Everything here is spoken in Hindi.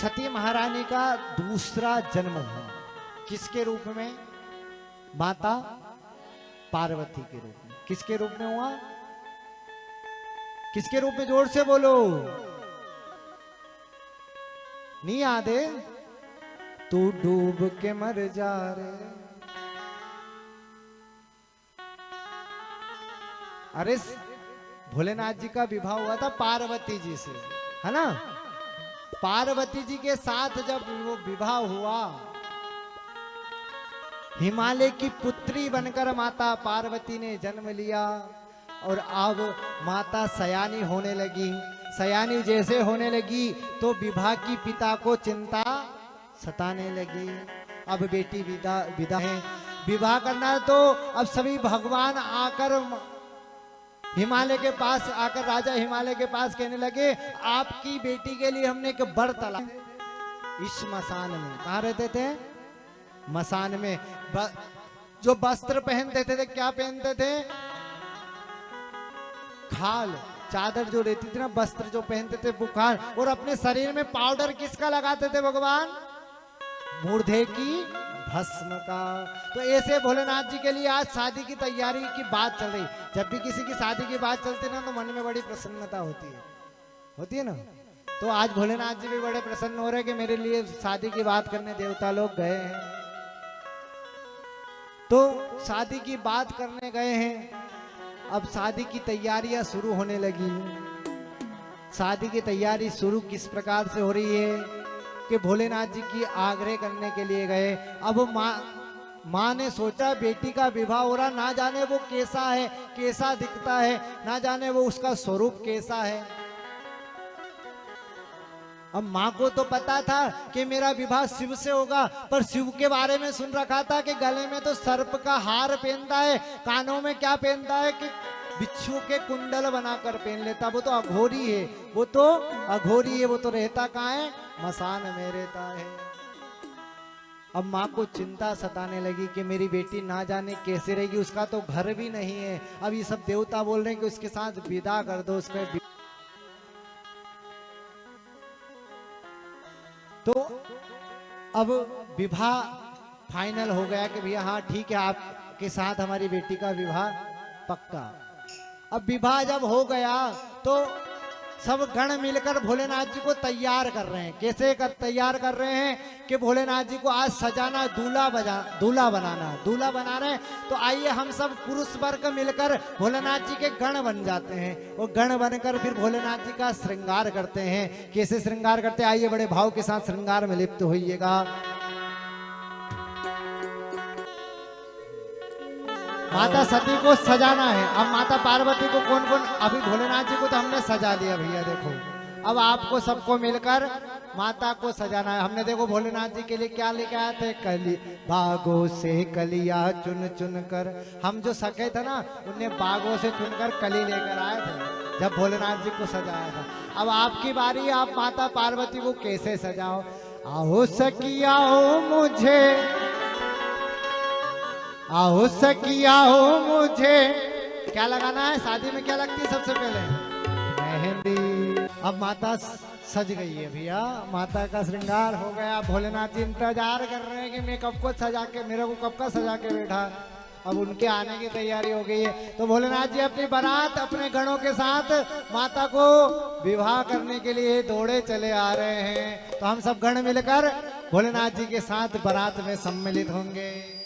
सती महारानी का दूसरा जन्म हुआ। किसके रूप में? माता पार्वती के रूप में। किसके रूप में हुआ? किसके रूप में? जोर से बोलो, नहीं याद है? तू डूब के मर जा रे। अरे भोलेनाथ जी का विवाह हुआ था पार्वती जी से, है ना? पार्वती जी के साथ जब वो विवाह हुआ, हिमालय की पुत्री बनकर माता पार्वती ने जन्म लिया और अब माता सयानी होने लगी। सयानी जैसे होने लगी तो विवाह की पिता को चिंता सताने लगी। अब बेटी विदा है, विवाह करना तो अब सभी भगवान आकर हिमालय के पास आकर, राजा हिमालय के पास कहने लगे, आपकी बेटी के लिए हमने एक वर तला। इस मसान में, कहाँ रहते थे? मसान में। जो वस्त्र पहनते थे, क्या पहनते थे? खाल, चादर जो रहती थी ना, वस्त्र जो पहनते थे वो खाल। और अपने शरीर में पाउडर किसका लगाते थे भगवान? मूर्धे की भस्म का। तो ऐसे भोलेनाथ जी के लिए आज शादी की तैयारी की बात चल रही। जब भी किसी की शादी की बात चलती है ना, तो मन में बड़ी प्रसन्नता होती है ना। तो आज भोलेनाथ जी भी बड़े प्रसन्न हो रहे हैं कि मेरे लिए शादी की बात करने देवता लोग गए हैं। तो शादी की बात करने गए हैं, अब शादी की तैयारियां शुरू होने लगी। शादी की तैयारी शुरू किस प्रकार से हो रही है कि भोलेनाथ जी की आग्रह करने के लिए गए। अब माँ ने सोचा बेटी का विवाह हो रहा, ना जाने वो कैसा है, कैसा दिखता है, ना जाने वो उसका स्वरूप कैसा है। अब माँ को तो पता था कि मेरा विवाह शिव से होगा, पर शिव के बारे में सुन रखा था कि गले में तो सर्प का हार पहनता है, कानों में क्या पहनता है कि बिच्छू के कुंडल बनाकर पहन लेता। वो तो अघोरी है, वो तो अघोरी है, वो तो रहता कहाँ है? मसान में रहता है। अब माँ को चिंता सताने लगी कि मेरी बेटी ना जाने कैसे रहेगी, उसका तो घर भी नहीं है। अब ये सब देवता बोल रहे हैं कि उसके साथ विदा कर दो, उसमें। तो अब विवाह फाइनल हो गया कि भैया हाँ ठीक है, आपके साथ हमारी बेटी का विवाह पक्का। अब विवाह जब हो गया तो सब गण मिलकर भोलेनाथ जी को तैयार कर रहे हैं। कैसे तैयार कर रहे हैं कि भोलेनाथ जी को आज सजाना, दूल्हा बना रहे हैं। तो आइए हम सब पुरुष वर्ग मिलकर भोलेनाथ जी के गण बन जाते हैं। वो गण बनकर फिर भोलेनाथ जी का श्रृंगार करते हैं। कैसे श्रृंगार करते हैं? आइए बड़े भाव के साथ श्रृंगार में लिप्त होइएगा। माता सती को सजाना है। अब माता पार्वती को कौन कौन? अभी भोलेनाथ जी को तो हमने सजा दिया भैया, देखो। अब आपको सबको मिलकर माता को सजाना है। हमने देखो भोलेनाथ जी के लिए क्या लेके आए थे? कली बागों से कलिया चुन चुन कर। हम जो सके थे ना, उन्हें बागों से चुनकर कली लेकर आए थे जब भोलेनाथ जी को सजाया था। अब आपकी बारी, आप माता पार्वती को कैसे सजाओ? आओ सखिया हो मुझे, आओ सखिया हो मुझे। क्या लगाना है? शादी में क्या लगती है सबसे पहले? मेहंदी। अब माता सज गई है भैया, माता का श्रृंगार हो गया। भोलेनाथ जी इंतजार कर रहे हैं कि मैं कब को सजा के, मेरे को कब का सजा के बैठा। अब उनके आने की तैयारी हो गई है। तो भोलेनाथ जी अपनी बारात अपने गणों के साथ माता को विवाह करने के लिए दौड़े चले आ रहे हैं। तो हम सब गण मिलकर भोलेनाथ जी के साथ बारात में सम्मिलित होंगे।